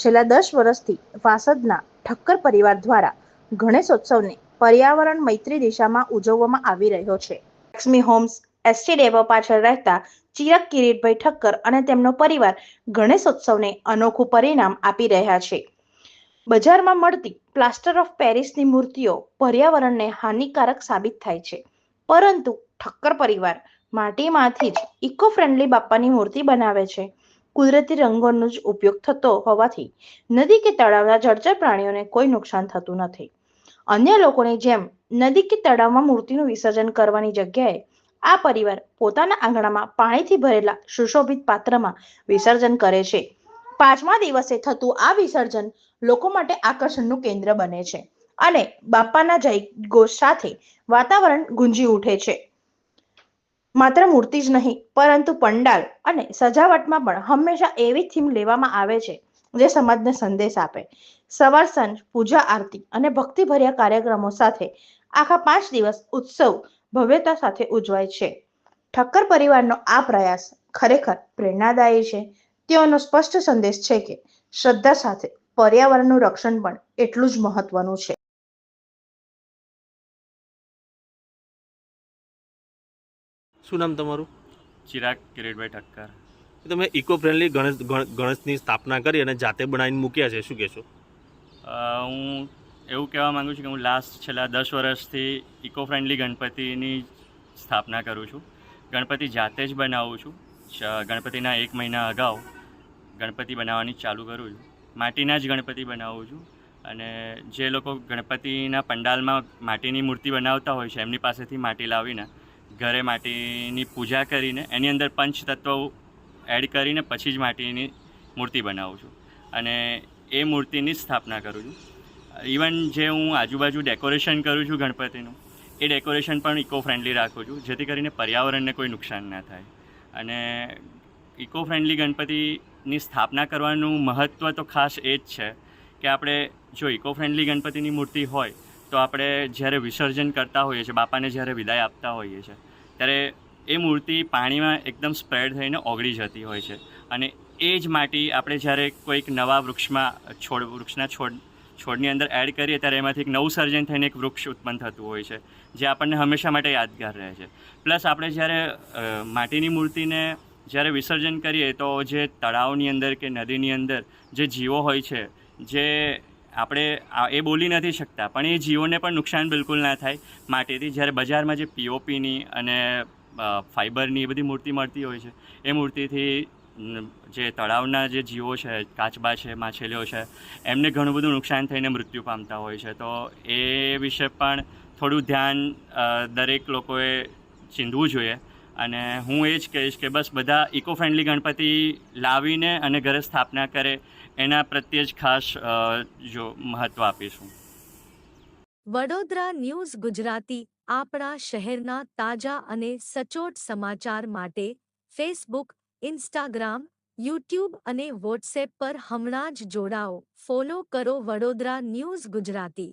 છેલ્લા 10 વર્ષથી વાસદના ઠક્કર પરિવાર દ્વારા ગણેશોત્સવને પર્યાવરણ મૈત્રી દિશામાં ઉજવવામાં આવી રહ્યો છે. લક્ષ્મી હોમ્સ એસટી ડેપો પાછળ રહેતા ચિરાગ કિરીટભાઈ ઠક્કર અને તેમનો પરિવાર ગણેશોત્સવને અનોખું પરિણામ આપી રહ્યા છે. બજારમાં મળતી પ્લાસ્ટર ઓફ પેરિસની મૂર્તિઓ પર્યાવરણને હાનિકારક સાબિત થાય છે, પરંતુ ઠક્કર પરિવાર માટીમાંથી જ ઇકો ફ્રેન્ડલી બાપ્પાની મૂર્તિ બનાવે છે. કુદરતી રંગોનો જ ઉપયોગ થતો હોવાથી નદી કે તળાવના જળચર પ્રાણીઓને કોઈ નુકસાન થતું નથી. અન્ય લોકોની જેમ નદી કે તળાવમાં મૂર્તિનું વિસર્જન કરવાની જગ્યાએ આ પરિવાર પોતાના આંગણામાં પાણીથી ભરેલા સુશોભિત પાત્રમાં વિસર્જન કરે છે. 5મા દિવસે થતું આ વિસર્જન લોકો માટે આકર્ષણનું કેન્દ્ર બને છે અને બાપ્પાના જયઘોષ સાથે વાતાવરણ ગુંજી ઉઠે છે. માત્ર મૂર્તિ જ નહીં, પરંતુ પંડાલ અને સજાવટમાં પણ હંમેશા એવી થીમ લેવામાં આવે છે જે સમાજને સંદેશ આપે. સવાર સાંજ પૂજા આરતી અને ભક્તિભર્યા કાર્યક્રમો સાથે આખા 5 દિવસ ઉત્સવ ભવ્યતા સાથે ઉજવાય છે. ઠક્કર પરિવારનો આ પ્રયાસ ખરેખર પ્રેરણાદાયી છે. તેઓનો સ્પષ્ટ સંદેશ છે કે શ્રદ્ધા સાથે પર્યાવરણનું રક્ષણ પણ એટલું જ મહત્વનું છે. શું નામ તમારું? ચિરાગ કિરીટભાઈ ઠક્કર. તમે ઇકો ફ્રેન્ડલી ગણેશની સ્થાપના કરી અને જાતે બનાવીને મૂક્યા છે, શું કહેશો? હું એવું કહેવા માગું છું કે હું છેલ્લા 10 વર્ષથી ઇકો ફ્રેન્ડલી ગણપતિની સ્થાપના કરું છું. ગણપતિ જાતે જ બનાવું છું. ગણપતિના 1 મહિના અગાઉ ગણપતિ બનાવવાની ચાલુ કરું છું. માટીના જ ગણપતિ બનાવું છું અને જે લોકો ગણપતિના પંડાલમાં માટીની મૂર્તિ બનાવતા હોય છે એમની પાસેથી માટી લાવીને ઘરે માટીની પૂજા કરીને એની અંદર પંચતત્વો એડ કરીને પછી જ માટીની મૂર્તિ બનાવું છું અને એ મૂર્તિની સ્થાપના કરું છું. ઇવન જે હું આજુબાજુ ડેકોરેશન કરું છું ગણપતિનું, એ ડેકોરેશન પણ ઇકો ફ્રેન્ડલી રાખું છું, જેથી કરીને પર્યાવરણને કોઈ નુકસાન ના થાય. અને ઇકો ફ્રેન્ડલી ગણપતિની સ્થાપના કરવાનું મહત્ત્વ તો ખાસ એ જ છે કે આપણે જો ઇકો ફ્રેન્ડલી ગણપતિની મૂર્તિ હોય તો આપણે જ્યારે વિસર્જન કરતા હોઈએ છીએ, બાપાને જ્યારે વિદાય આપતા હોઈએ છીએ, ત્યારે એ મૂર્તિ પાણીમાં એકદમ સ્પ્રેડ થઈને ઓગળી જતી હોય છે અને એ જ માટી આપણે જ્યારે કોઈક નવા વૃક્ષના છોડની અંદર એડ કરીએ ત્યારે એમાંથી એક નવું સર્જન થઈને એક વૃક્ષ ઉત્પન્ન થતું હોય છે, જે આપણને હંમેશા માટે યાદગાર રહે છે. પ્લસ આપણે જ્યારે માટીની મૂર્તિને જ્યારે વિસર્જન કરીએ તો જે તળાવની અંદર કે નદીની અંદર જે જીવો હોય છે, જે આપણે એ બોલી નથી શકતા, પણ એ જીવોને પણ નુકસાન બિલકુલ ના થાય માટીથી. જ્યારે બજારમાં જે પીઓપીની અને ફાઇબરની એ બધી મૂર્તિ મળતી હોય છે, એ મૂર્તિથી જે તળાવના જે જીવો છે, કાચબા છે, માછલીઓ છે, એમને ઘણું બધું નુકસાન થઈને મૃત્યુ પામતા હોય છે. તો એ વિશે પણ થોડું ધ્યાન દરેક લોકોએ ચીંધવું જોઈએ અને હું એ જ કહીશ કે બસ બધા ઇકો ફ્રેન્ડલી ગણપતિ લાવીને અને ઘરે સ્થાપના કરે એના પ્રત્યે જ ખાસ મહત્ત્વ આપીશું. વડોદરા ન્યૂઝ ગુજરાતી આપણા શહેરના તાજા અને સચોટ સમાચાર માટે ફેસબુક, ઇન્સ્ટાગ્રામ, યુટ્યુબ અને વોટ્સએપ પર હમણાં જ જોડાઓ. ફોલો કરો વડોદરા ન્યૂઝ ગુજરાતી.